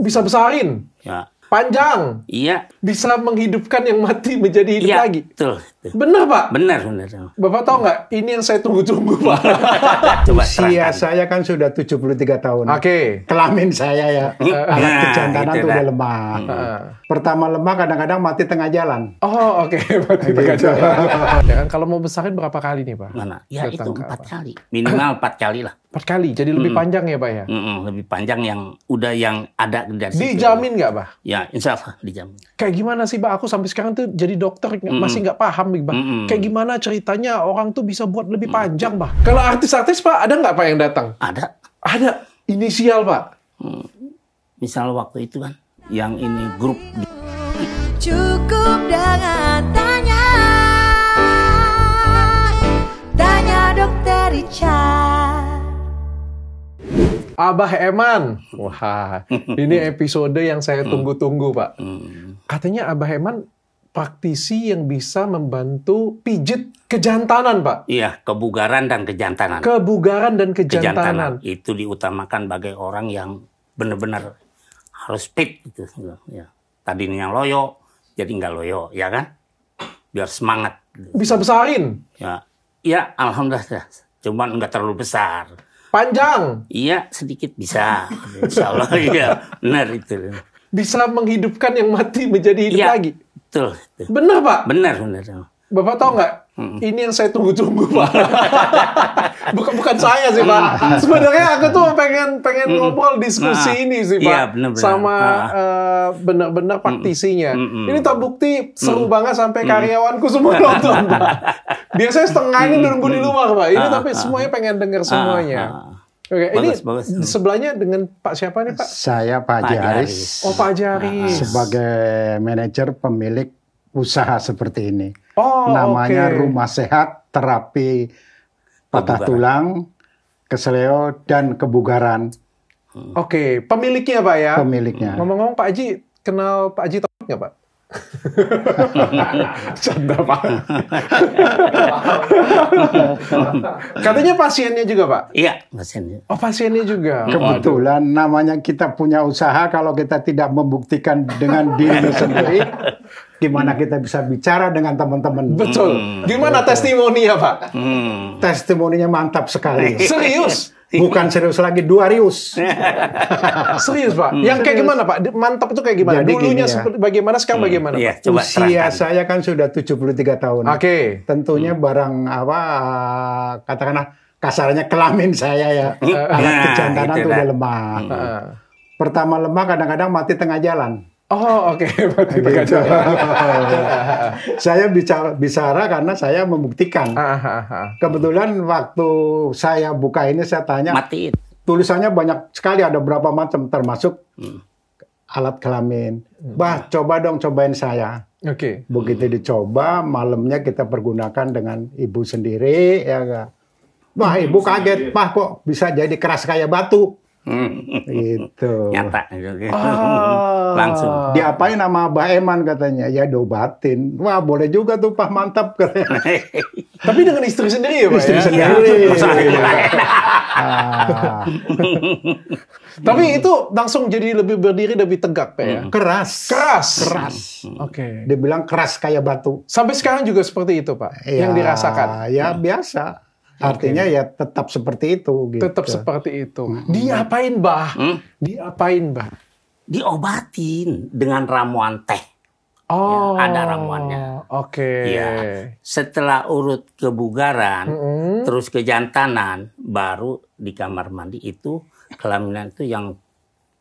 Bisa besarin. Ya. Panjang. Iya. Bisa menghidupkan yang mati menjadi hidup Iya, lagi. Betul. Benar, Pak? Benar. Bapak tahu nggak? Ini yang saya tunggu-tunggu, Pak. Coba Usia terangkan. saya kan sudah 73 tahun. Oke. Kelamin saya ya, alat kejantanan itu tuh udah dah. lemah. Pertama lemah, kadang-kadang mati tengah jalan. Oh, oke. Berarti tengah jalan. Ya kan, kalau mau besarin berapa kali nih, Pak? Mana? Ya Datang itu ke 4 apa? kali. Minimal 4 kali lah. 4 kali. Jadi lebih panjang ya, Pak ya? Lebih panjang yang ada dari situ. Dijamin nggak, Pak? Ya, insya Allah dijamin. Kayak gimana sih, Pak? Aku sampai sekarang tuh jadi dokter masih nggak paham, nih, Pak. Kayak gimana ceritanya orang tuh bisa buat lebih panjang, Pak? Kalau artis-artis, Pak, ada nggak, Pak, yang datang? Ada. Ada. Inisial, Pak. Misal waktu itu kan, yang ini grup Cukup dengan tanya dokter Richard. Abah Eman. Wah, ini episode yang saya tunggu-tunggu, Pak. Katanya Abah Eman praktisi yang bisa membantu pijit kejantanan, Pak. Iya, kebugaran dan kejantanan. Kebugaran dan kejantanan. Itu diutamakan bagi orang yang benar-benar harus fit gitu. Ya. Tadinya loyo, jadi nggak loyo, ya kan? Biar semangat. Bisa besarin. Ya, alhamdulillah. Cuman nggak terlalu besar. Panjang. Iya, sedikit bisa. Insya Allah, iya. Benar itu. Bisa menghidupkan yang mati menjadi hidup Iya, lagi. betul. Benar, Pak? Benar. Bapak tahu nggak? Ini yang saya tunggu-tunggu, Pak. bukan saya sih, Pak. Sebenarnya aku tuh pengen ngobrol diskusi ini sih, Pak. Iya, benar-benar. Sama benar-benar praktisinya. Ini terbukti seru banget sampai karyawanku semua nonton, Pak. Biasanya setengah ini nunggu di luar, Pak. Ini tapi semuanya pengen dengar semuanya. Oke, Bagus. ini sebelahnya dengan Pak siapa nih, Pak? Saya Pak Haji Aris. Oh, Pak Haji Aris. Sebagai manajer pemilik usaha seperti ini. Oh, namanya oke. Rumah Sehat Terapi Patah Tulang, Keseleo, dan Kebugaran. Oke, pemiliknya, Pak ya? Pemiliknya. Ngomong-ngomong, Pak Haji, kenal Pak Haji Taufik nggak, Pak? Canda, Pak. Katanya pasiennya juga, Pak? Iya, pasiennya. Oh, pasiennya juga. Kebetulan namanya kita punya usaha, kalau kita tidak membuktikan dengan diri sendiri, gimana kita bisa bicara dengan teman-teman? Betul. Gimana testimoninya, Pak? Testimoninya mantap sekali. Serius? Bukan serius lagi, 2 rius. Serius, Pak? Yang kayak gimana, Pak? Mantap itu kayak gimana? Jadi Dulunya gini ya. seperti bagaimana, sekarang bagaimana, Iya, Pak? coba Usia terangkan. saya kan sudah 73 tahun. Oke. Tentunya barang katakanlah kasarnya kelamin saya ya, alat kejantanan itu tuh dah. udah lemah. Pertama lemah, kadang-kadang mati tengah jalan. Oh, oke. Berarti tengah jalan. Saya bicara karena saya membuktikan. Kebetulan waktu saya buka ini, saya tanya, Matiin. tulisannya banyak sekali, ada berapa macam, termasuk alat kelamin. Bah, coba dong, cobain saya. Oke. Begitu dicoba, malamnya kita pergunakan dengan ibu sendiri, ya enggak. Wah, ibu kaget, Pak, kok bisa jadi keras kayak batu? Gitu. Nyata. Langsung. Diapain nama Mbak Eman katanya? Ya diobatin. Wah, boleh juga tuh, Pak, mantap katanya. Tapi dengan istri sendiri ya, Pak? Istri ya? sendiri. Tapi itu langsung jadi lebih berdiri, lebih tegak, Pak ya? Keras. Keras? Oke. Dibilang keras kayak batu. Sampai sekarang juga seperti itu, Pak? Yang dirasakan? Ya, biasa. Artinya ya tetap seperti itu. Gitu. Tetap seperti itu. Diapain, Bah? Diapain, Bah? Diobatin dengan ramuan teh. Oh, Ya, ada ramuannya. Oke. Ya, setelah urut kebugaran, terus kejantanan, baru di kamar mandi itu kelaminan itu yang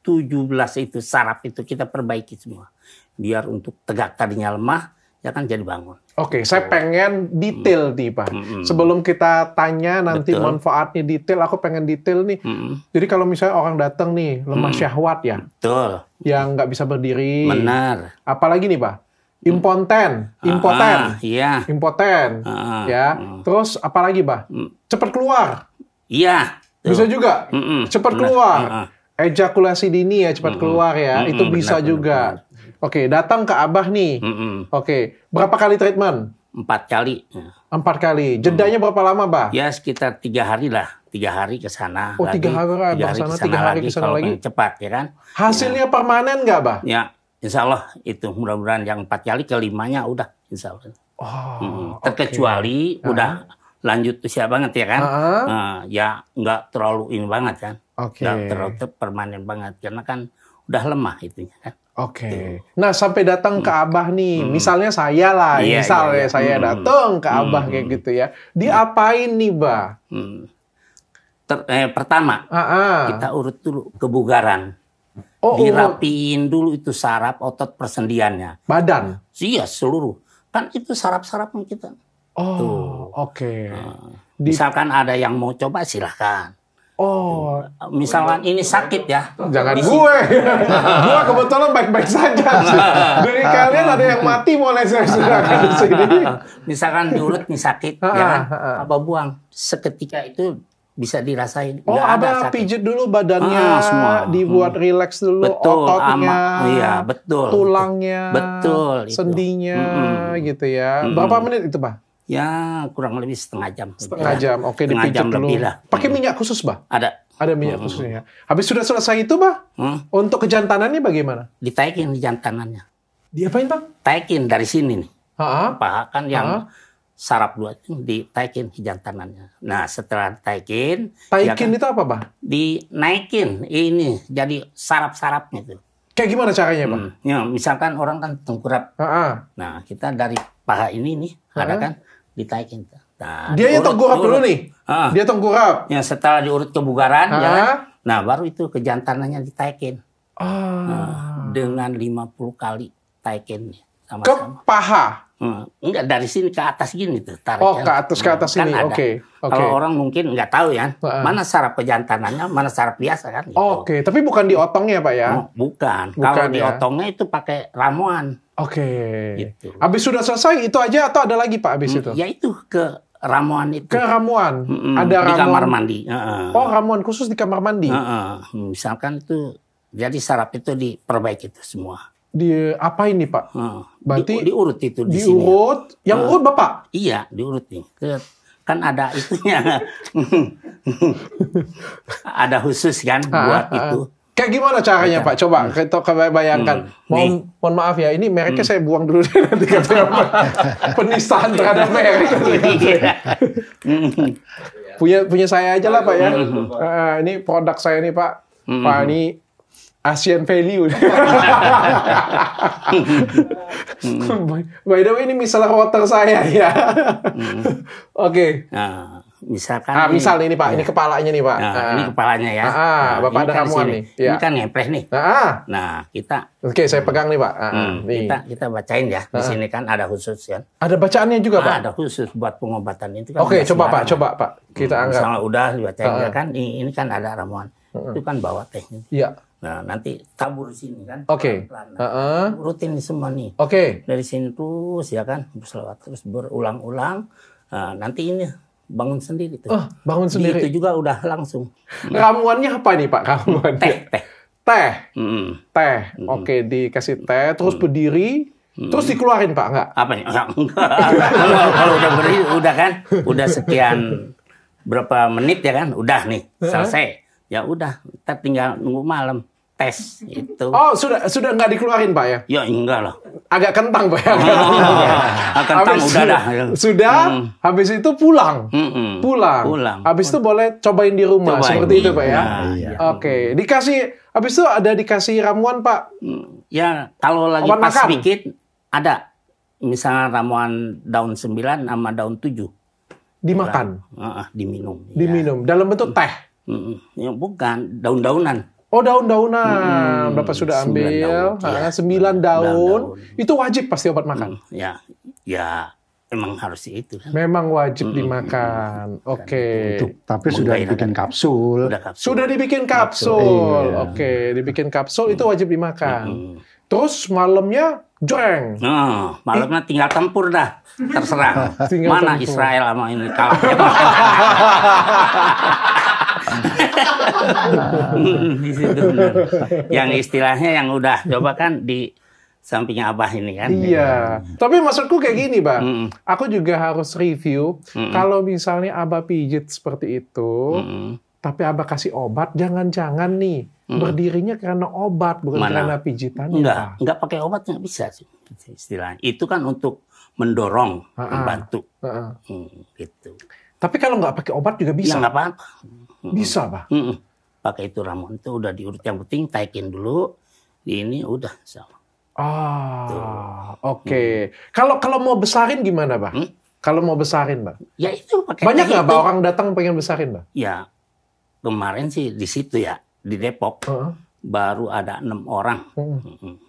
17 itu saraf itu kita perbaiki semua. Biar untuk tegak tadinya lemah, ya kan jadi bangun. Oke, saya pengen detail nih, Pak. Sebelum kita tanya nanti Betul. manfaatnya detail, aku pengen detail nih. Jadi kalau misalnya orang datang nih, lemah syahwat ya, Betul. yang nggak bisa berdiri. Benar. Apalagi nih, Pak? Impoten. Iya. Impoten. Ya. Terus apalagi, Pak? Cepat keluar. Iya. Bisa juga. Cepat Benar. keluar. Ejakulasi dini ya, cepat keluar ya. Itu bisa benar, juga. Oke, datang ke Abah nih. Oke, berapa kali treatment? 4 kali. 4 kali. Jedanya berapa lama, Bah? Ya sekitar 3 hari lah. 3 hari ke sana. Oh, 3 hari ke sana, 3 hari ke sana lagi. Cepat ya kan. Hasilnya permanen nggak, Bah? Ya, insya Allah itu mudah-mudahan yang 4 kali ke-5-nya udah insya Allah. Terkecuali udah lanjut usia banget ya kan. Ya nggak terlalu ini banget kan. Nggak terlalu permanen banget karena kan udah lemah itunya kan. Nah sampai datang ke Abah nih, misalnya saya lah, saya datang ke Abah kayak gitu ya. Diapain nih, Bah? Pertama, kita urut dulu kebugaran. Dirapiin dulu itu saraf, otot persendiannya. Badan? Iya, seluruh. Kan itu saraf-sarafnya kita. Misalkan ada yang mau coba silahkan. Misalkan ini sakit ya. Jangan gue. Gue kebetulan baik-baik saja. Dari kalian ada yang mati mulai saya silakan di sini. Misalkan diurut nih sakit, ya kan? Apa buang. Seketika itu bisa dirasain. Abah pijit dulu badannya, semua. Dibuat rileks dulu, ototnya, tulangnya, sendinya, gitu ya. Berapa menit itu, Bah? Ya kurang lebih setengah jam. Setengah jam, dipijit dulu. Pakai minyak khusus, Bah? Ada minyak khususnya. Habis sudah selesai itu, Bah, untuk kejantanannya bagaimana? Ditaikin jantanannya. Diapain, Bang? Taikin dari sini nih. Paha kan yang saraf 2 itu ditaikin jantanannya. Nah setelah taikin. Taikin itu apa, Bah? Dinaikin ini jadi saraf-sarafnya itu. Kayak gimana caranya, Bang? Ya, misalkan orang kan tengkurap. Nah kita dari paha ini nih ada kan ditaikin. Nah, dia yang tengkurap dulu nih. Dia tengkurap. Ya setelah diurut kebugaran, ya kan? Nah baru itu kejantanannya ditaikin. Dengan 50 kali taikin sama-sama. Ke paha? Enggak, dari sini ke atas gini tuh tarik. Ke atas sini. Kan kalau orang mungkin nggak tahu ya, mana saraf kejantanannya, mana saraf biasa kan. Gitu. Tapi bukan di otongnya, Pak ya? Bukan. Kalau di otongnya itu pakai ramuan. Gitu. Habis sudah selesai itu aja atau ada lagi, Pak, habis itu? Ya itu ke ramuan itu. Ke ramuan? Ada di kamar mandi. Ramuan khusus di kamar mandi? Misalkan itu, jadi saraf itu diperbaiki itu semua. Apa ini, Pak? Berarti diurut itu di sini. Diurut? Yang urut Bapak? Iya, diurut nih. Kan ada itunya. Ada khusus kan buat itu. Kayak gimana caranya, Pak? Coba kita bayangkan. Mohon maaf ya, ini mereknya saya buang dulu nanti katanya penistaan terhadap merek. Punya saya aja lah, Pak ya. Ini produk saya nih, Pak. Pak, ini Asian value. By the way, ini misalnya water saya ya. Nah, misalkan misalnya ini, Pak, ini kepalanya nih, Pak. Ini kepalanya ya. Bapak ada ramuan nih. Ini kan nempel nih. Nah, kita. Saya pegang nih, Pak. Kita bacain ya. Di sini kan ada khusus ya. Ada bacaannya juga, Pak. Ada khusus buat pengobatan itu kan. Coba Pak. Kita anggap. Misalnya udah dibacain ya kan. Ini kan ada ramuan. Itu kan bawa tehnya. Iya. Nah, nanti tabur sini kan. Rutin semua nih. Dari sini terus ya kan, berselawat terus berulang-ulang. Nanti ini bangun sendiri tuh. Bangun sendiri. Itu juga udah langsung. Ramuannya apa nih, Pak? Ramuannya? Teh. Dikasih teh, terus berdiri, terus dikeluarin, Pak? Enggak? Apanya? Enggak. Kalau udah berdiri, udah kan, udah sekian berapa menit ya kan, udah nih selesai. Ya udah, kita tinggal nunggu malam tes itu. Sudah nggak dikeluarin, Pak ya? Ya enggak lah. Agak kentang, Pak ya. Kentang udah dah. Sudah, habis itu pulang. Pulang. Habis itu boleh cobain di rumah seperti itu, Pak ya. Dikasih, habis itu ada dikasih ramuan, Pak. Ya kalau lagi pas sedikit ada. Misalnya ramuan daun 9 sama daun 7. Dimakan. Diminum. Diminum dalam bentuk teh. Ya bukan, daun-daunan. Daun-daunan. Bapak sudah ambil 9 daun. Itu wajib pasti obat makan. Ya, emang harus itu kan. Memang wajib dimakan. Tapi sudah dibikin kapsul. Sudah dibikin kapsul. Dibikin kapsul itu wajib dimakan. Terus malamnya jreng. Malamnya tinggal tempur dah. Terserah. Mana tempur. Israel sama ini kalah. Di situ. Yang istilahnya yang udah coba kan sampingnya Abah ini kan. Iya. Tapi maksudku kayak gini, Bang. Aku juga harus review. Kalau misalnya Abah pijit seperti itu, tapi Abah kasih obat, jangan-jangan nih berdirinya karena obat, bukan karena pijitannya. Enggak pakai obat nggak bisa sih istilahnya. Itu kan untuk mendorong, membantu. Gitu. Tapi kalau nggak pakai obat juga bisa. Ya nggak apa-apa. Bisa, Bang. Pakai itu ramuan itu udah diurut, yang penting taikin dulu. Ini udah sama. Oke. Kalau mau besarin gimana, Bang? Kalau mau besarin, Bang? Ya itu pakai. Banyak nggak Bang orang datang pengen besarin, Bang? Ya kemarin sih di situ ya, di Depok baru ada 6 orang.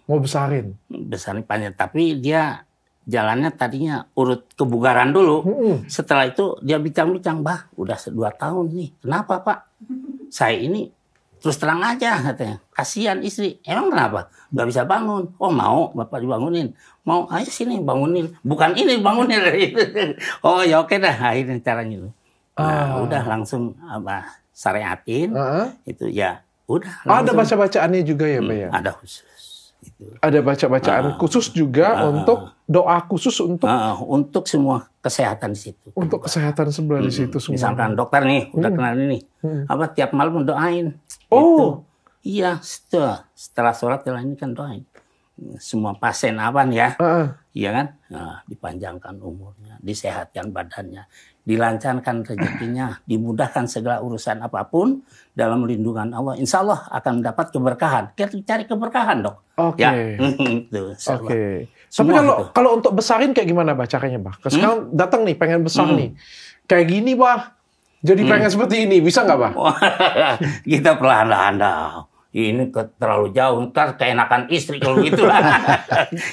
Mau besarin? Besarin panjang, tapi dia jalannya tadinya urut kebugaran dulu. Setelah itu dia bincang-bincang, Bah, udah 2 tahun nih. Kenapa, Pak? Saya ini terus terang aja katanya. Kasihan istri. Emang kenapa? Nggak bisa bangun. Oh mau Bapak dibangunin. Mau ayo sini bangunin. Bukan ini bangunin. Oh ya oke dah. Akhirnya caranya itu. Nah, udah langsung Abah syariatin. Itu ya udah. Ada baca-bacaannya juga ya, Pak ya? Ada khusus. Gitu. Ada baca-bacaan khusus juga untuk doa khusus untuk semua kesehatan di situ. Untuk kesehatan sebelah di situ semua. Misalkan dokter nih udah kenal ini, apa tiap malam doain. Oh, gitu. Iya, setelah sholat ini kan doain. Semua pasien apa nih ya, iya kan? Nah, dipanjangkan umurnya, disehatkan badannya, dilancarkan rezekinya, dimudahkan segala urusan apapun dalam lindungan Allah. Insya Allah akan mendapat keberkahan. Kita cari keberkahan, Dok. Oke. Ya. Oke. Tapi kalau untuk besarin kayak gimana, Bah, caranya, Bah? Sekarang datang nih, pengen besar nih. Kayak gini, Bah. Jadi pengen seperti ini, bisa nggak, Bah? Kita perlahan-lahan dah. Ini terlalu jauh, ntar keenakan istri kalau gitu.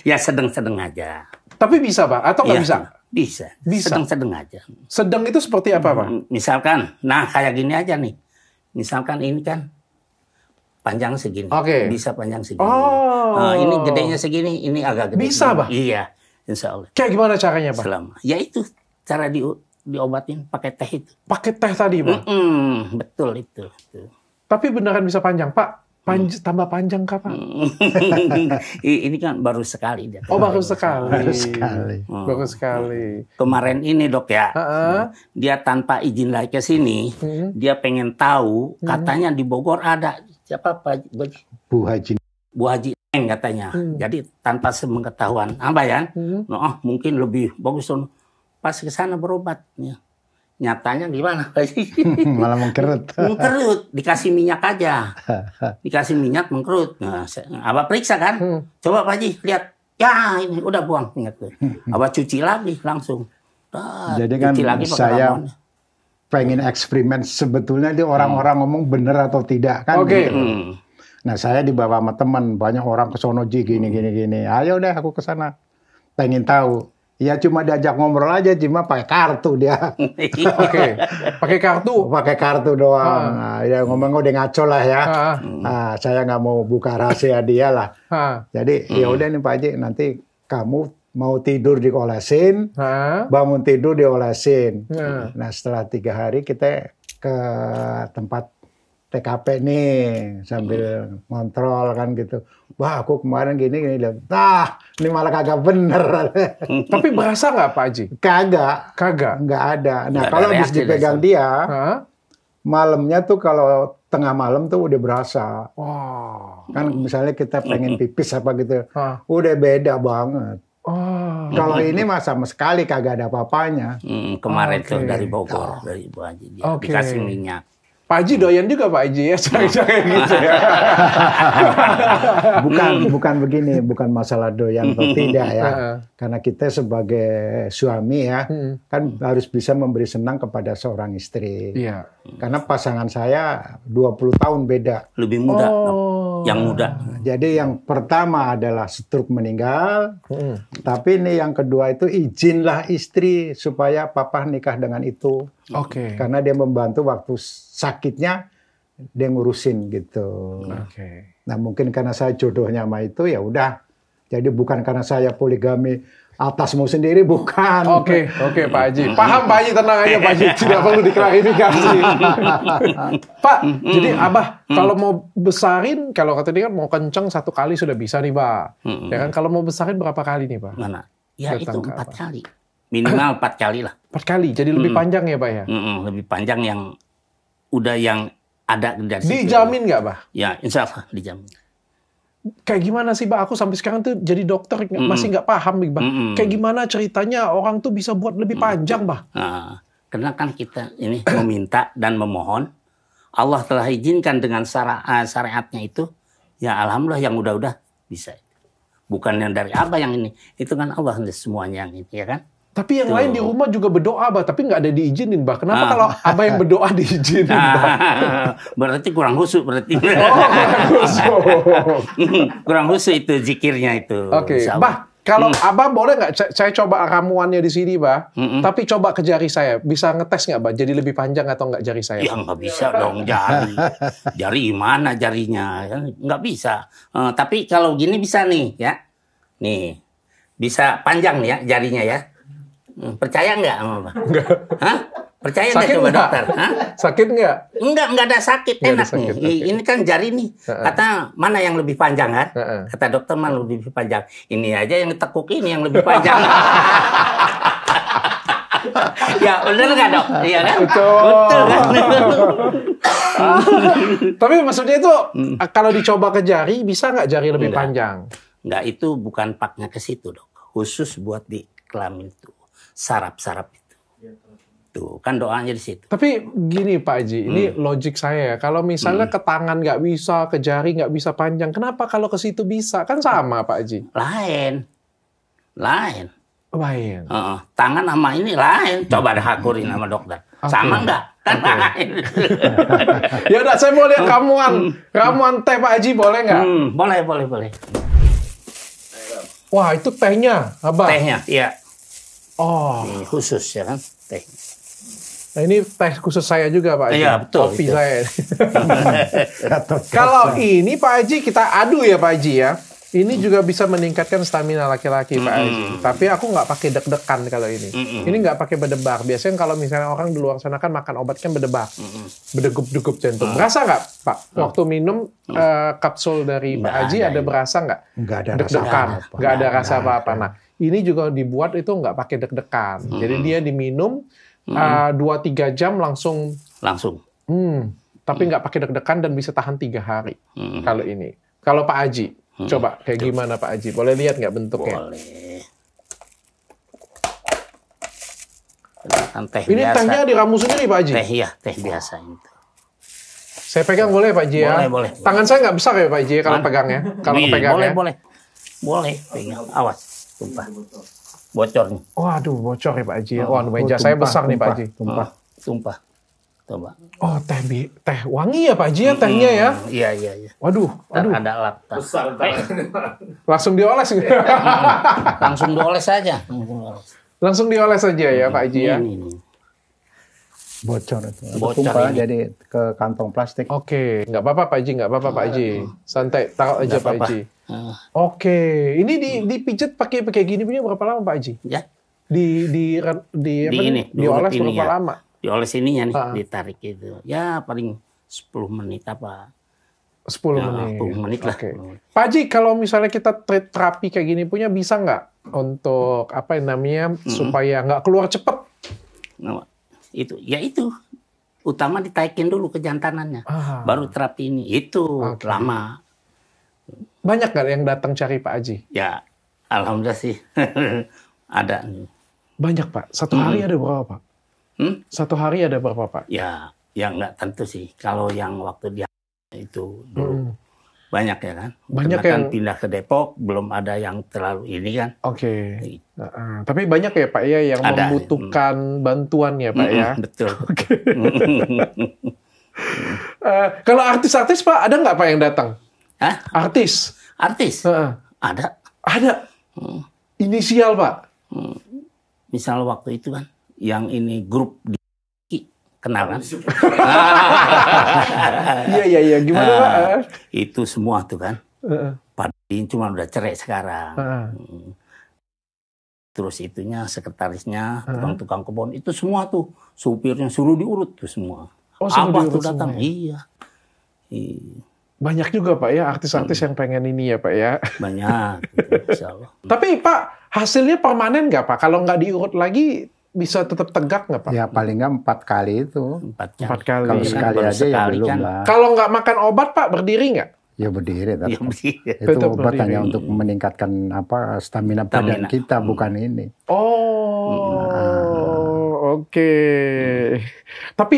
Ya sedang-sedang aja. Tapi bisa, Pak? Atau nggak bisa? Bisa. Sedang-sedang aja. Sedang itu seperti apa, Pak? Misalkan, nah kayak gini aja nih. Misalkan ini kan panjang segini. Oke. Bisa panjang segini. Oh. Nah, ini gedenya segini, ini agak gede. Bisa, Pak? Iya, insya Allah. Kayak gimana caranya, Pak? Ya itu, cara diobatin pakai teh itu. Pakai teh tadi, Pak? Betul itu. Tapi beneran bisa panjang, Pak? Tambah panjang kah, Pak? Ini kan baru sekali dia. Oh, baru sekali. Baru sekali. Kemarin ini, Dok ya. Dia tanpa izin lagi ke sini, dia pengen tahu, katanya di Bogor ada siapa Pak? Bu Haji. Bu Haji Neng katanya. Jadi tanpa sepengetahuan apa ya? Nah, mungkin lebih bagus pas ke sana berobat. Nyatanya gimana? Malah mengkerut. Mengkerut, dikasih minyak aja. Dikasih minyak mengkerut. Nah, Abah periksa kan? Coba Pak Haji lihat. Ya ini udah buang minyak tuh. Abah cuci lagi langsung. Jadi kan saya pengen eksperimen sebetulnya di orang-orang ngomong bener atau tidak kan. Oke. Gitu. Nah saya dibawa sama teman, banyak orang ke sono gini. Ayo deh aku ke sana. Pengen tahu. Ya cuma diajak ngobrol aja, cuma pakai kartu dia. Oke, pakai kartu. Pakai kartu doang. Nah, ya ngomong udah ngaco lah ya. Nah, saya nggak mau buka rahasia dia lah. Jadi ya udah nih Pak Haji, nanti kamu mau tidur diolesin, bangun tidur diolesin. Nah setelah 3 hari kita ke tempat TKP nih sambil ngontrol kan gitu. Wah aku kemarin gini. Ini malah kagak bener. Tapi berasa nggak Pak Haji? Kagak. Nggak ada. Nah kalau habis dipegang dia, malamnya tuh kalau tengah malam tuh udah berasa. Kan misalnya kita pengen pipis apa gitu, udah beda banget. Kalau ini mah sama sekali kagak ada apa-apanya. Kemarin tuh dari Bogor, dari Bu Haji dia dikasih minyak. Pak Haji doyan juga Pak Haji ya, cara-cara gitu ya. Bukan begini, bukan masalah doyan atau tidak ya. Karena kita sebagai suami ya, kan harus bisa memberi senang kepada seorang istri. Iya. Karena pasangan saya 20 tahun beda. Lebih muda, yang muda. Jadi yang pertama adalah stroke meninggal, tapi ini yang kedua itu izinlah istri supaya papa nikah dengan itu. Oke. Karena dia membantu waktu sakitnya dia ngurusin gitu. Oke. Nah mungkin karena saya jodohnya sama itu ya udah. Jadi bukan karena saya poligami atasmu sendiri bukan. Oke, Pak Haji. Paham Pak Haji, tenang aja Pak Haji. Tidak perlu diklarifikasi. Pak, jadi Abah kalau mau besarin, kalau kata dia kan mau kenceng 1 kali sudah bisa nih Pak. Ya kan, kalau mau besarin berapa kali nih Pak? Mana? Ya Datang itu ke 4 kali. Minimal 4 kali lah. 4 kali, jadi lebih panjang ya Pak ya? Lebih panjang yang udah yang ada dari situ. Dijamin nggak Pak? Ya, insya Allah dijamin. Kayak gimana sih Pak? Aku sampai sekarang tuh jadi dokter masih nggak paham nih Pak. Kayak gimana ceritanya orang tuh bisa buat lebih panjang Pak? Nah, karena kan kita ini meminta dan memohon, Allah telah izinkan dengan syariatnya itu, ya alhamdulillah yang udah-udah bisa. Bukan yang dari Abah yang ini, itu kan Allah semuanya yang ini, ya kan? Tapi yang lain di rumah juga berdoa, Bah. Tapi nggak ada diizinin, Bah. Kenapa kalau Abah yang berdoa diizinin, Bah? Berarti kurang khusyuk berarti. Kurang khusyuk. Kurang khusyuk itu zikirnya itu. Oke, Bah. Kalau Abah boleh nggak saya coba ramuannya di sini, Bah? Tapi coba ke jari saya. Bisa ngetes nggak, Bah? Jadi lebih panjang atau nggak jari saya? Ya nggak bisa dong, jari. Jari gimana jarinya? Nggak bisa. Tapi kalau gini bisa nih, ya. Nih. Bisa panjang nih ya jarinya ya. Percaya nggak sama Pak? Enggak. Hah? Percaya nggak Sakit coba nggak? dokter? Hah? Sakit nggak? Enggak ada sakit, Nggak ada enak sakit, nih. oke. Ini kan jari nih. Kata mana yang lebih panjang kan? Kata dokter mana lebih panjang. Ini aja yang ditekuk ini yang lebih panjang. Ya benar nggak dok? Iya kan? Betul kan? Tapi maksudnya itu kalau dicoba ke jari bisa nggak jari lebih panjang? Nggak, itu bukan paknya ke situ dok. Khusus buat di kelamin itu. Sarap-sarap itu. Tuh, kan doanya di situ. Tapi gini Pak Haji, ini logik saya ya. Kalau misalnya ke tangan nggak bisa, ke jari nggak bisa panjang, kenapa kalau ke situ bisa? Kan sama Pak Haji. Lain. Lain. Tangan sama ini lain. Coba dah akurin sama dokter. Sama nggak? Kan lain. Ya udah, saya mau lihat ramuan teh Pak Haji, boleh nggak? Boleh. Wah, itu tehnya, Abah. Tehnya, iya. Oh. Ini khusus ya kan, teh. Nah, ini teh khusus saya juga Pak Haji. Iya, betul. Kopi itu. saya. Kalau ini Pak Haji kita adu ya Pak Haji ya. Ini juga bisa meningkatkan stamina laki-laki Pak Haji. Tapi aku nggak pakai deg-degan kalau ini. Ini nggak pakai berdebar. Biasanya kalau misalnya orang di luar sana kan makan obat kan berdebar. Berdegup-degup jantung. Berasa nggak Pak? Waktu minum kapsul dari Pak Haji ada berasa nggak? Nggak ada rasa deg-degan. apa-apa. Nggak ada rasa apa-apa. Nah, ini juga dibuat itu nggak pakai deg-degan. Jadi dia diminum 2-3 jam langsung. Tapi nggak pakai deg-degan dan bisa tahan 3 hari. Kalau ini. Kalau Pak Haji, coba kayak gimana Pak Haji? Boleh lihat nggak bentuknya? Boleh. Kan teh Ini biasa. tehnya diramu sendiri Pak Haji? Teh biasa itu. Saya pegang boleh Pak Haji ya? Boleh. Tangan saya nggak besar ya Pak Haji kalau pegangnya? Kalau pegangnya? Boleh. Pegang. Awas, tumpah. Bocor nih. Waduh, bocor ya Pak Haji ya. Wah, meja saya besar nih Pak Haji. Tumpah. Coba. Oh, teh wangi ya Pak Haji ya tehnya ya? Iya. Waduh. Ada alat. Besar. Langsung dioles. Langsung dioles saja. Langsung dioles saja ya Pak Haji ya? Ini. Bocor itu. Bocor Tumpah ini. jadi ke kantong plastik. Oke, nggak apa-apa Pak Haji, nggak apa-apa Pak Haji. Santai, taruh aja Nggak Pak apa-apa. Haji. Oke, ini dipijat pakai gini punya berapa lama Pak Haji? Ya. Di apa nih? Dioles ini berapa ya. lama? Dioles ininya nih, ditarik itu. Ya paling 10 menit apa. 10 Ya, menit. 10 menit lah. Oke. Pak Haji, kalau misalnya kita terapi kayak gini punya bisa nggak untuk apa yang namanya supaya nggak keluar cepet? Nah, itu utama ditaikin dulu kejantanannya. Baru terapi ini. Itu lama. Banyak nggak yang datang cari Pak Haji? Ya, alhamdulillah sih. Ada. Banyak Pak. Satu hari ada berapa Pak? Satu hari ada berapa Pak? Ya nggak tentu sih. Kalau yang waktu dia itu dulu banyak ya kan. Banyak karena yang kan pindah ke Depok, belum ada yang terlalu ini kan. Oke. Tapi banyak ya Pak ya yang Ada. membutuhkan bantuan ya Pak ya. Betul. Kalau artis-artis Pak ada nggak Pak yang datang? Hah? Artis? Artis? Ada. Ada. Inisial Pak. Misal waktu itu kan, yang ini grup di kenal kan? Iya. Gimana Pak? Itu semua tuh kan. Padahal cuma udah cerai sekarang. terus itunya sekretarisnya, tukang-tukang kebun itu semua tuh supirnya suruh diurut tuh semua. Oh, suruh Abah diurut tuh datang, semua, iya. Banyak juga Pak ya artis-artis yang pengen ini ya Pak ya. Banyak, gitu, insya Allah. Tapi Pak, hasilnya permanen nggak Pak? Kalau nggak diurut lagi, bisa tetap tegak nggak Pak? Ya paling nggak 4 kali itu. 4 kali. Kalau sekali Baru aja ya sekali belum kan. lah. Kalau nggak makan obat Pak, berdiri nggak? Ya berdiri. Tapi. Ya, berdiri. Itu Tetap obat berdiri. hanya untuk meningkatkan stamina badan kita, bukan ini. Oh, oke. Tapi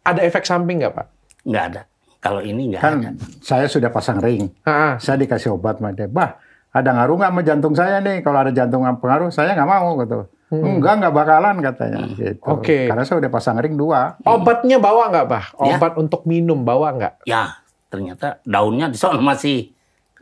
ada efek samping nggak Pak? Nggak ada. Kalau ini nggak Kan ada. saya sudah pasang ring. Ah, Saya dikasih obat sama dia. Bah, ada ngaruh nggak sama jantung saya nih? Kalau ada jantung yang pengaruh, saya nggak mau gitu. Nggak bakalan katanya. Gitu. Oke. Karena saya udah pasang ring 2. Obatnya bawa nggak Pak? Ya. Obat untuk minum bawa nggak? Ya, ternyata daunnya di sana masih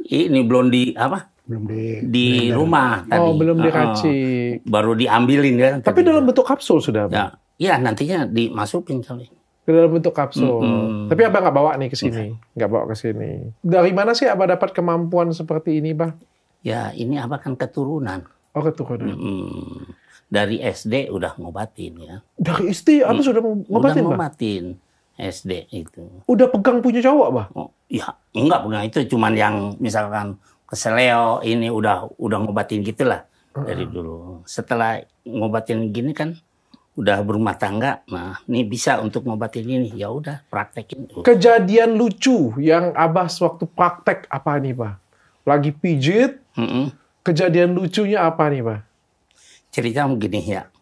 ini belum di apa? Belum Di rumah tadi. Oh, belum diracik. Baru diambilin kan. Tapi dalam bentuk kapsul sudah Pak? Ya, nantinya dimasukin kali. Ke dalam bentuk kapsul. Tapi Abang nggak bawa nih ke sini? Nggak bawa ke sini. Dari mana sih Abang dapat kemampuan seperti ini Bang? Ya, ini apa kan keturunan. Oh, keturunan. Dari SD udah ngobatin ya. Dari istri Abang sudah ngobatin Udah Bang? ngobatin SD itu. Udah pegang punya cowok Bang? Oh, ya, enggak bukan itu, cuman yang misalkan keseleo ini udah ngobatin gitulah dari dulu. Setelah ngobatin gini kan udah berumah tangga, nah ini bisa untuk ngobatin ini, ya udah praktekin. Kejadian lucu yang Abah waktu praktek apa nih Pak? Lagi pijit, kejadian lucunya apa nih Pak? Cerita begini ya,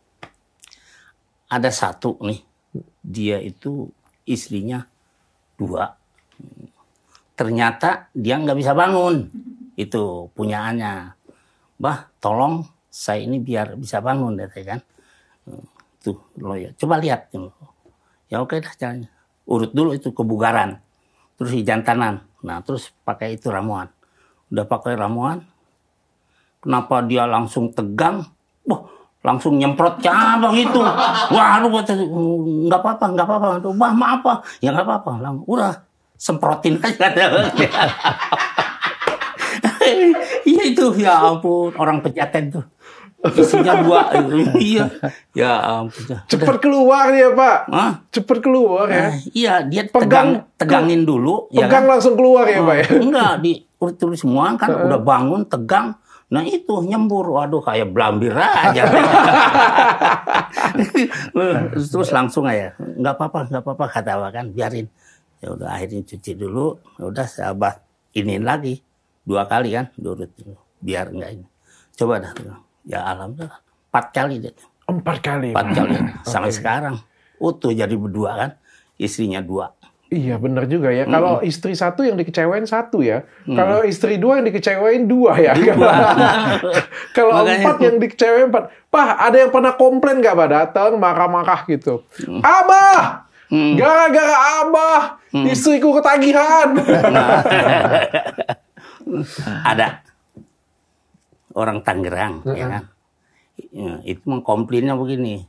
ada satu nih, dia itu istrinya 2, ternyata dia nggak bisa bangun, itu punyaannya. Bah, tolong saya ini biar bisa bangun, kan? Tuh, loyo. Coba lihat. Ya oke dah caranya. Urut dulu itu kebugaran. Terus jantanan. Nah, terus pakai itu ramuan. Udah pakai ramuan. Kenapa dia langsung tegang? Wah, langsung nyemprot cabang itu. Wah, aduh, nggak apa-apa. Aduh, bah, maaf Pak. Ya nggak apa-apa. Udah, semprotin aja. Iya itu, ya ampun. Orang pejaten tuh. Isinya 2. Iya. Ya ampun. Cepet keluar dia Pak. Hah? Cepet keluar ya. Iya, dia Pegang- tegangin dulu. Pegang ya kan? langsung keluar ya Pak ya. Enggak, diurut-urut semua kan udah bangun, tegang. Nah itu nyembur, waduh kayak belambir aja. Terus langsung aja, nggak apa-apa kata Abah kan, biarin. Ya udah akhirnya cuci dulu, ya udah saya Abah iniin lagi 2 kali kan, diurut dulu, biar enggak ini. Coba dah, ya alhamdulillah 4 kali deh. 4 kali. 4 kali sampai sekarang utuh jadi berdua kan, istrinya 2. Iya benar juga ya. Kalau istri 1 yang dikecewain 1 ya. Kalau istri 2 yang dikecewain 2 ya. Kalau 4 yang dikecewain 4. Pak, ada yang pernah komplain nggak Pak? Datang marah-marah gitu. Abah, gara-gara Abah, istriku ketagihan. Ada orang Tangerang, ya kan? Ya, itu mengkomplainnya begini.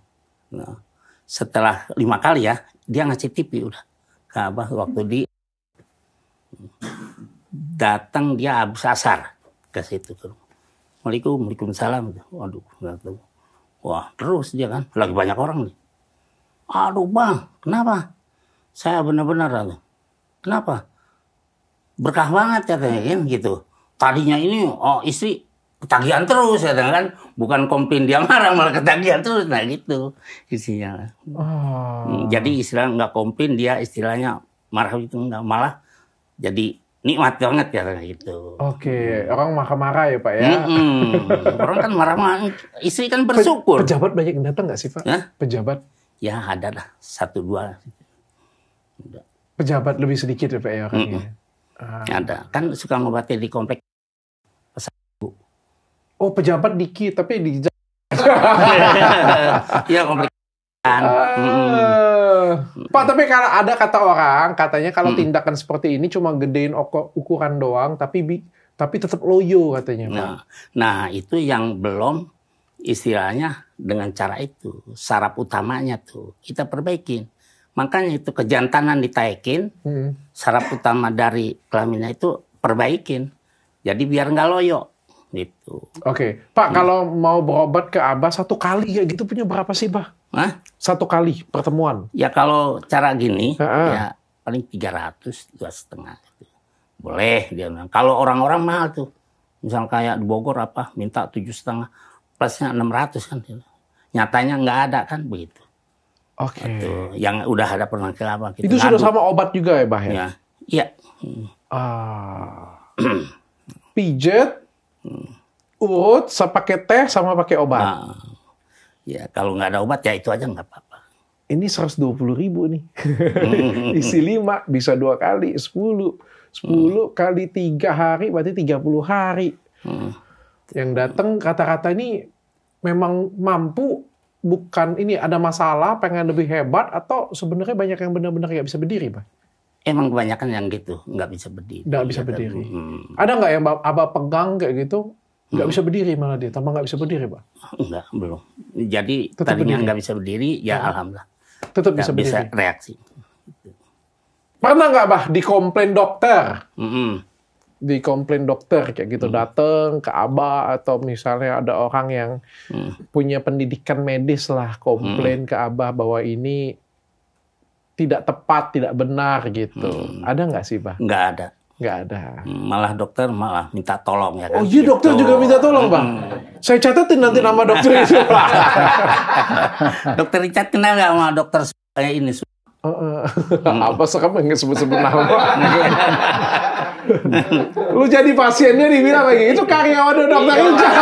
Nah, setelah 5 kali ya, dia ngasih TV udah. Ke Abah waktu datang dia habis asar ke situ. Waalaikumsalam. Waduh, nggak tahu. Wah, terus dia kan, lagi banyak orang nih. Aduh Bang, kenapa? Saya benar-benar, kenapa? Berkah banget katanya kan gitu. Tadinya ini istri ketagihan terus ya kan, bukan komplain dia marah malah ketagihan terus, nah gitu isinya. Jadi istilah nggak komplain, dia istilahnya marah itu nggak, malah jadi nikmat banget ya gitu. Oke, orang marah-marah ya Pak ya. Orang kan marah-marah, istri kan bersyukur. Pejabat banyak yang datang nggak sih Pak? Ya? Pejabat? Ya ada lah 1-2. Pejabat lebih sedikit ya Pak ya orangnya. Ada, kan suka ngobatin di komplek. Oh pejabat dikit tapi di Iya komplek. Pak, tapi kalau ada kata orang, katanya kalau tindakan seperti ini cuma gedein ukuran doang, tapi tetap loyo katanya Pak. Nah itu yang belum istilahnya dengan cara itu. Saraf utamanya tuh kita perbaikin. Makanya itu kejantanan ditaekin, saraf utama dari kelaminnya itu perbaikin. Jadi biar nggak loyo. gitu. Oke. Pak, kalau mau berobat ke Abah 1 kali kayak gitu punya berapa sih, Bah? Hah? 1 kali pertemuan. Ya kalau cara gini, ya paling 300, 2,5. Boleh dia bilang. Kalau orang-orang mahal tuh, misal kayak di Bogor minta 7,5, plusnya 600 kan. Nyatanya nggak ada kan begitu. Oke. Yang udah ada pernah ke apa? Itu sudah sama obat juga ya, Bah ya? Iya. Pijet, urut, pakai teh sama pakai obat. Ya kalau nggak ada obat ya itu aja nggak apa-apa. Ini 120.000 nih. Isi 5 bisa 2 kali 10. 10 kali 3 hari berarti 30 hari. Yang datang kata-kata ini memang mampu, bukan ini ada masalah pengen lebih hebat, atau sebenarnya banyak yang benar-benar nggak bisa berdiri, Pak? Emang kebanyakan yang gitu nggak bisa berdiri. Nggak bisa berdiri. Ada nggak yang Abah pegang kayak gitu nggak bisa berdiri malah dia, tambah nggak bisa berdiri, Pak? Enggak, belum. Jadi tetap tadinya berdiri. nggak bisa berdiri, ya alhamdulillah. Tetap bisa berdiri. Bisa reaksi. Pernah nggak, Bah, dikomplain dokter? Dikomplain dokter kayak gitu, datang ke Abah, atau misalnya ada orang yang punya pendidikan medis lah komplain ke Abah bahwa ini tidak tepat, tidak benar gitu. Ada nggak sih, Bah? Nggak ada. Nggak ada. Malah dokter malah minta tolong ya kan. Oh iya, dokter juga minta tolong, Bang. Saya catatin nanti nama dokter itu. Dokter Richard kenal nggak sama dokter ini? Apa sekarang nggak sebut-sebut nama? Lu jadi pasiennya dibilang lagi, itu karyawan dokter Richard.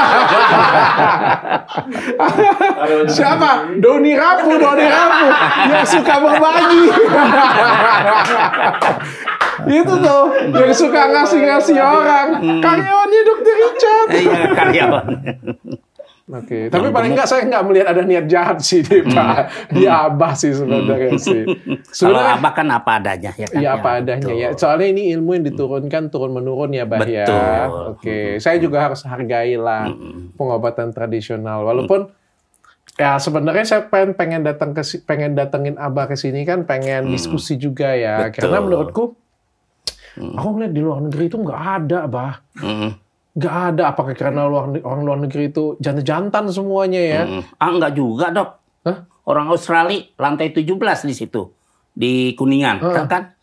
Siapa? Doni Rapu yang suka berbagi. Itu tuh yang suka ngasih orang. Karyawannya dokter Richard. Iya, karyawan. Oke, tapi paling enggak saya nggak melihat ada niat jahat sih di Pak, di Abah sih sebenarnya sih. Kalau Abah kan apa adanya ya kan. Iya, apa adanya ya. Soalnya ini ilmu yang diturunkan turun menurun ya, Bah ya. Oke, saya juga harus hargailah pengobatan tradisional. Walaupun ya sebenarnya saya pengen datengin Abah ke sini kan, pengen diskusi juga ya. Karena menurutku aku ngeliat di luar negeri itu nggak ada, Bah. Nggak ada. Apakah karena orang luar negeri itu jantan-jantan semuanya ya? Enggak juga, Dok. Hah? Orang Australia lantai 17 di situ. Di Kuningan. Kan?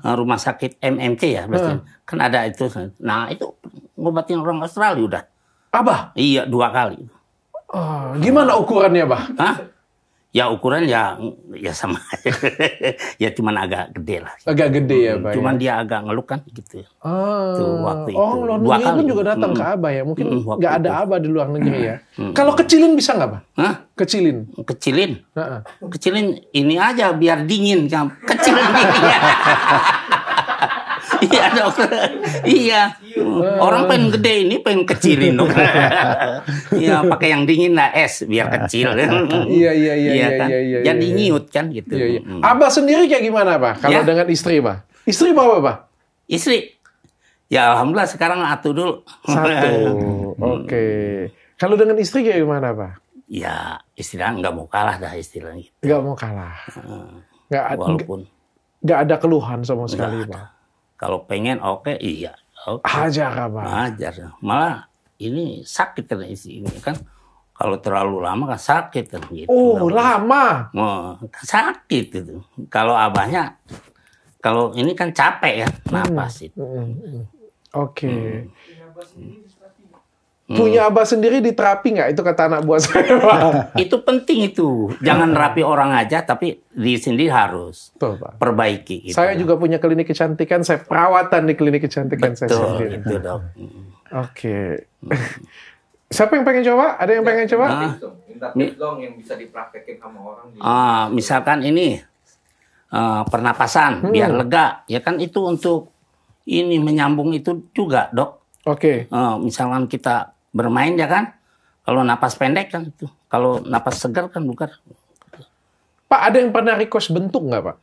Rumah sakit MMC ya. Berarti. Kan ada itu. Nah, itu ngobatin orang Australia udah. Abah? Iya, 2 kali. Gimana ukurannya, Bah? Hah? Ya ukuran ya sama aja. Ya cuman agak gede lah. Agak gede ya, Bah. Cuman dia agak ngeluk kan gitu. Tuh, waktu itu. Oh, luar negeri pun juga datang ke Abah ya. Mungkin nggak ada Abah di luar negeri ya. Kalau kecilin bisa nggak, Bah? Hah? Kecilin? Kecilin ini aja biar dingin. Kecilin dingin. Iya, dokter. Iya. Orang pengen gede ini pengen kecilin, dok. Iya, pakai yang dingin lah, es biar kecil. Iya. Jadi nyiut kan gitu. Iya. Abah sendiri kayak gimana, Pak? Kalau dengan istri, Pak? Istri bawa apa? Istri. Ya alhamdulillah sekarang atuh dulu. Satu. Oke. Kalau dengan istri kayak gimana, Pak? Ya istilahnya nggak mau kalah dah istilahnya. Nggak mau kalah. Walaupun nggak ada keluhan sama sekali, Pak. Kalau pengen iya. Hajar, Pak. Hajar. Malah ini sakit kan istri ini kan. Kalau terlalu lama kan sakit kan gitu. Oh, lama. Sakit itu. Kalau abahnya kalau ini kan capek ya napas itu. Oke. Punya Abah sendiri di terapi nggak? Itu kata anak buah saya, Pak. Itu penting itu. Jangan rapi orang aja, tapi di sendiri harus perbaiki. Gitu. Saya juga punya klinik kecantikan, saya perawatan di klinik kecantikan saya sendiri. Itu dok. Oke. Siapa yang pengen coba? Ada yang pengen coba? Minta tips dong yang bisa dipraktekin sama orang. Misalkan ini pernapasan biar lega, ya kan itu untuk ini menyambung itu juga, dok. Oke. Misalkan kita bermain ya kan, kalau napas pendek kan itu, kalau napas segar kan bukan. Pak, ada yang pernah request bentuk nggak, Pak?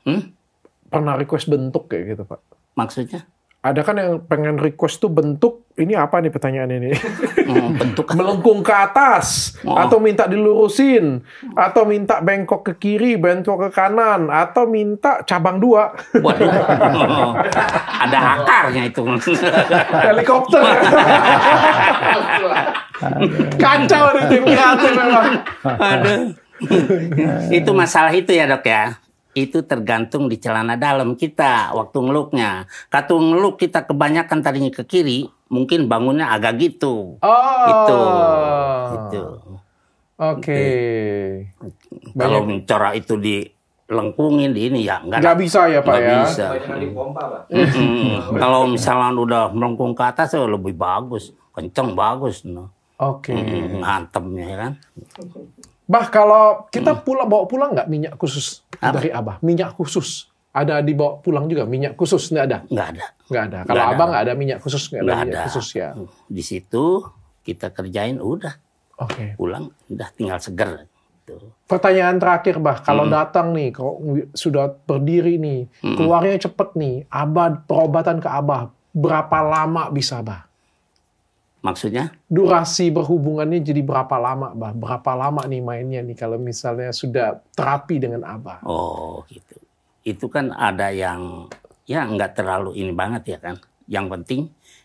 Pernah request bentuk kayak gitu, Pak? Maksudnya? Ada kan yang pengen request tuh bentuk, ini apa nih pertanyaan ini? Bentuk melengkung ke atas, atau minta dilurusin, atau minta bengkok ke kiri, bengkok ke kanan, atau minta cabang 2. Waduh. Ada akarnya itu. Helikopter. Kacau nih tim kreatif memang. Aduh. Itu masalah itu ya dok ya. Itu tergantung di celana dalam kita waktu ngeluknya. Waktu ngeluk kita kebanyakan tadinya ke kiri, mungkin bangunnya agak gitu. Itu. Oke. Kalau corak itu dilengkungin di ini ya nggak bisa ya Pak ya. Bisa. Jangan dipompa, Pak. Kalau misalnya udah melengkung ke atas lebih bagus, kenceng bagus. Oke. Ngantem ya kan. Bah, kalau kita bawa pulang nggak minyak khusus dari Abah? Minyak khusus. Ada dibawa pulang juga minyak khusus? Nggak ada? Nggak ada. Nggak ada. Kalau Abah nggak ada minyak khusus? Nggak ada minyak khusus ya? Di situ kita kerjain udah. Oke. Pulang udah tinggal seger. Tuh. Pertanyaan terakhir, Bah. Kalau datang nih, kalau sudah berdiri nih, keluarnya cepet nih, Abah, perobatan ke Abah, berapa lama bisa, Bah? Maksudnya? Durasi berhubungannya jadi berapa lama, Bah? Berapa lama nih mainnya nih kalau misalnya sudah terapi dengan Abah? Oh, gitu. Itu kan ada yang ya nggak terlalu ini banget ya kan. Yang penting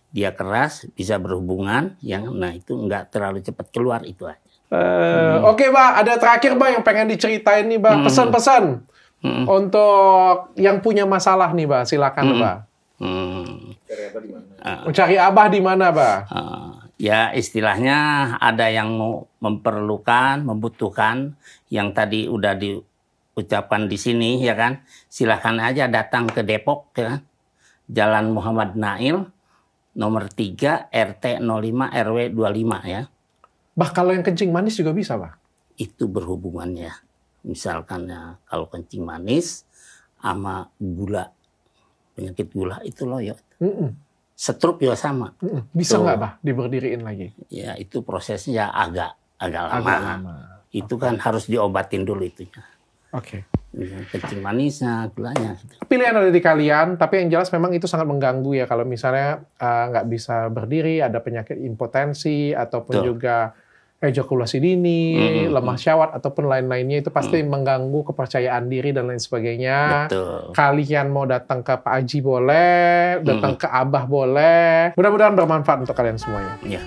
dia keras, bisa berhubungan, nah itu nggak terlalu cepat keluar itu aja. Oke, Bah. Ada terakhir, Bah, yang pengen diceritain nih, Bah. Pesan-pesan untuk yang punya masalah nih, Bah. Silakan, Bah. Cari Abah di mana? Mencari Abah di mana, Bah? Ya istilahnya ada yang mau membutuhkan yang tadi udah diucapkan di sini ya kan. Silahkan aja datang ke Depok ya kan. Jalan Muhammad Nail nomor 3 RT 05 RW 25 ya. Bah, kalau yang kencing manis juga bisa, Bah? Itu berhubungannya. Misalkan ya kalau kencing manis sama gula. Penyakit gula itu loyo. Stroke juga sama. Bisa nggak, Bah, diberdiriin lagi? Ya itu prosesnya agak lama. Itu kan harus diobatin dulu itunya. Oke. Kencing manisnya, gulanya. Gitu. Pilihan ada di kalian, tapi yang jelas memang itu sangat mengganggu ya kalau misalnya nggak bisa berdiri, ada penyakit impotensi ataupun juga ejakulasi dini, lemah syahwat ataupun lain-lainnya itu pasti mengganggu kepercayaan diri dan lain sebagainya. Betul. Kalian mau datang ke Pak Haji boleh, datang ke Abah boleh. Mudah-mudahan bermanfaat untuk kalian semuanya. Ya.